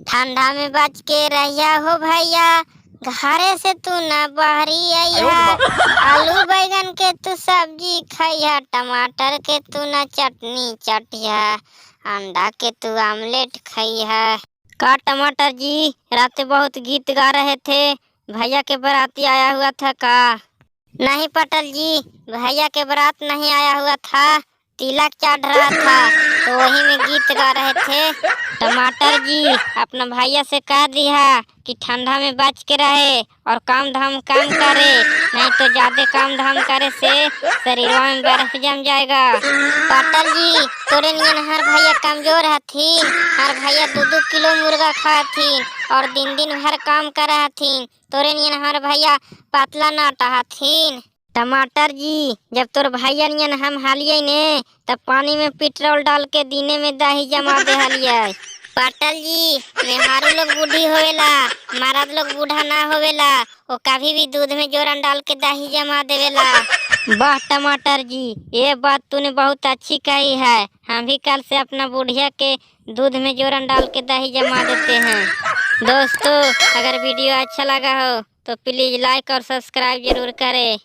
ठंडा में बच के रहिया हो भैया, घरे से तू न बाहरी आइया। आलू बैगन के तू सब्जी खइया, टमाटर के तू न चटनी चटिया, अंडा के तू आमलेट खइया। का टमाटर जी, रात बहुत गीत गा रहे थे, भैया के बाराती आया हुआ था का? नहीं पटल जी, भैया के बारात नहीं आया हुआ था, तिलक चढ़ रहा था तो वही में गीत गा रहे थे। टमाटर जी, अपना भैया से कह दिया कि ठंडा में बच के रहे और काम धाम कम करे, नहीं तो ज्यादा काम धाम करे से शरीर में बर्फ जम जाएगा। पटल जी, तोरे नियन हर भैया कमजोर हथिन, हर भैया 2-2 किलो मुर्गा खाथिन और दिन दिन भर काम कर हथिन। तोरे नियन हर भैया पतला नाटा हथिन। टमाटर जी, जब तोर भैया नियन हम हालिये ने तब पानी में पेट्रोल डाल के दिने में दही जमा दे हलिये। पाटल जी, मेहरारू लोग बूढ़ी होवेला, मर्द लोग बूढ़ा ना होवेला, वो कभी भी दूध में जोरन डाल के दही जमा देवेला। वाह टमाटर जी, ये बात तूने बहुत अच्छी कही है, हम भी कल से अपना बुढ़िया के दूध में जोरन डाल के दही जमा देते हैं। दोस्तों, अगर वीडियो अच्छा लगा हो तो प्लीज लाइक और सब्सक्राइब जरूर करें।